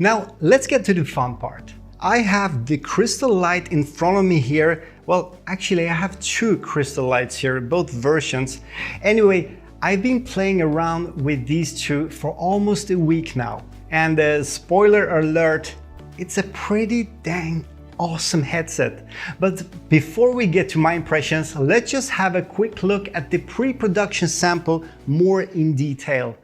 Now let's get to the fun part. I have the crystal light in front of me here. Well, actually I have two crystal lights here, both versions. Anyway, I've been playing around with these two for almost a week now. And spoiler alert, it's a pretty dang awesome headset. But before we get to my impressions, let's just have a quick look at the pre-production sample more in detail.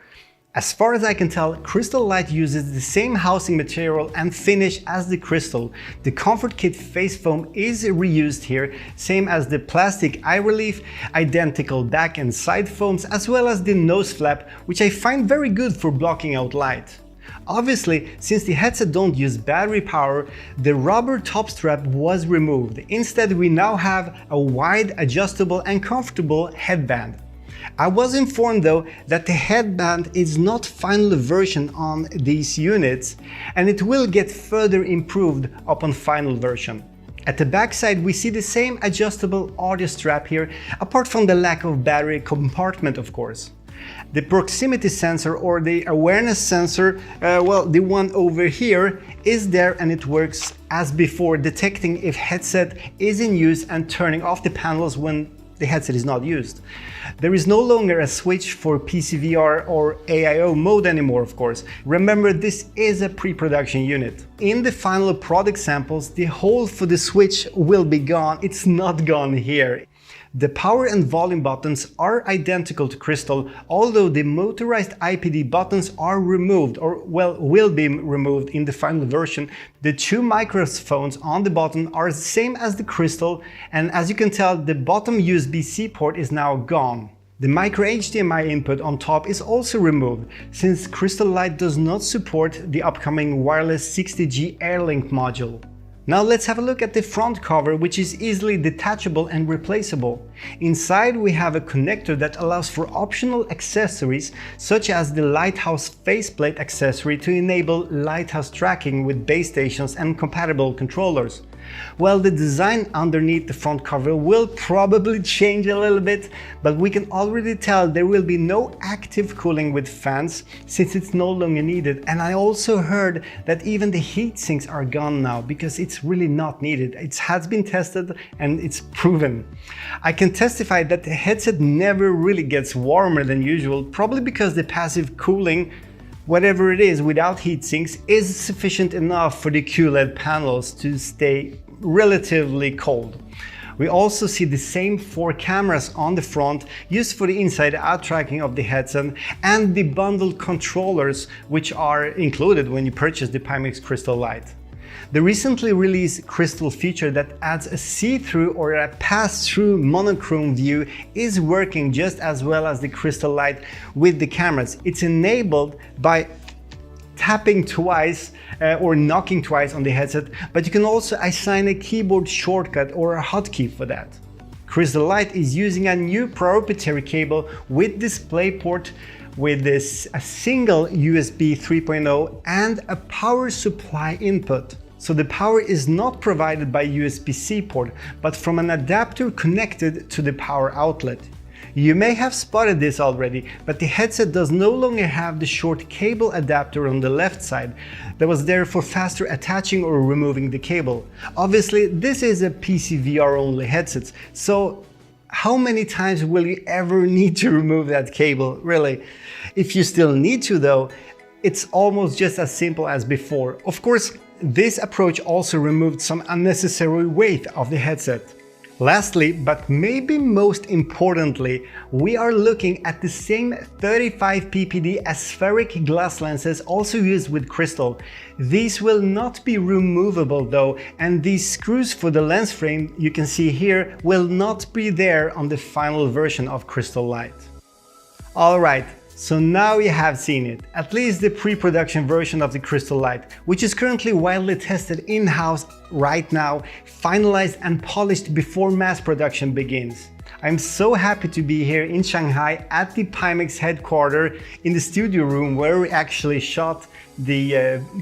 As far as I can tell, Crystal Light uses the same housing material and finish as the Crystal. The Comfort Kit face foam is reused here, same as the plastic eye relief, identical back and side foams, as well as the nose flap, which I find very good for blocking out light. Obviously, since the headset don't use battery power, the rubber top strap was removed. Instead, we now have a wide, adjustable and comfortable headband. I was informed though that the headband is not final version on these units and it will get further improved upon final version. At the backside we see the same adjustable audio strap here, apart from the lack of battery compartment of course. The proximity sensor or the awareness sensor, well, the one over here is there and it works as before, detecting if headset is in use and turning off the panels when the headset is not used. There is no longer a switch for PCVR or AIO mode anymore, of course. Remember, this is a pre-production unit. In the final product samples, the hole for the switch will be gone. It's not gone here. The power and volume buttons are identical to Crystal, although the motorized IPD buttons are removed, or well, will be removed in the final version. The two microphones on the bottom are the same as the Crystal, and as you can tell, the bottom USB-C port is now gone. The micro HDMI input on top is also removed, since Crystal Light does not support the upcoming wireless 60G AirLink module. Now let's have a look at the front cover, which is easily detachable and replaceable. Inside we have a connector that allows for optional accessories such as the Lighthouse faceplate accessory to enable Lighthouse tracking with base stations and compatible controllers. Well, the design underneath the front cover will probably change a little bit, but we can already tell there will be no active cooling with fans since it's no longer needed. And I also heard that even the heat sinks are gone now because it's really not needed. It has been tested and it's proven. I can testify that the headset never really gets warmer than usual, probably because the passive cooling, whatever it is without heat sinks, is sufficient enough for the QLED panels to stay relatively cold. We also see the same 4 cameras on the front used for the inside-out tracking of the headset and the bundled controllers which are included when you purchase the Pimax Crystal Light. The recently released Crystal feature that adds a see-through or a pass-through monochrome view is working just as well as the Crystal Light with the cameras. It's enabled by tapping twice or knocking twice on the headset, but you can also assign a keyboard shortcut or a hotkey for that. Crystal Light is using a new proprietary cable with DisplayPort with a single USB 3.0 and a power supply input. So the power is not provided by USB-C port, but from an adapter connected to the power outlet. You may have spotted this already, but the headset does no longer have the short cable adapter on the left side that was there for faster attaching or removing the cable. Obviously, this is a PCVR only headset, so how many times will you ever need to remove that cable, really? If you still need to though, it's almost just as simple as before. Of course, this approach also removed some unnecessary weight of the headset. Lastly, but maybe most importantly, we are looking at the same 35 ppd aspheric glass lenses also used with Crystal. These will not be removable though, and these screws for the lens frame you can see here will not be there on the final version of Crystal Light. Alright, so now you have seen it, at least the pre-production version of the Crystal Light, which is currently widely tested in-house right now, finalized and polished before mass production begins. I'm so happy to be here in Shanghai at the Pimax headquarters in the studio room where we actually shot the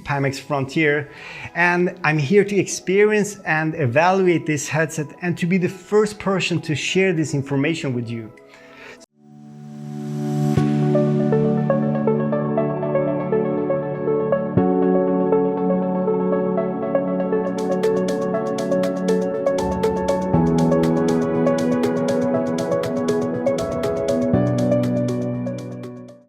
Pimax Frontier, and I'm here to experience and evaluate this headset and to be the first person to share this information with you.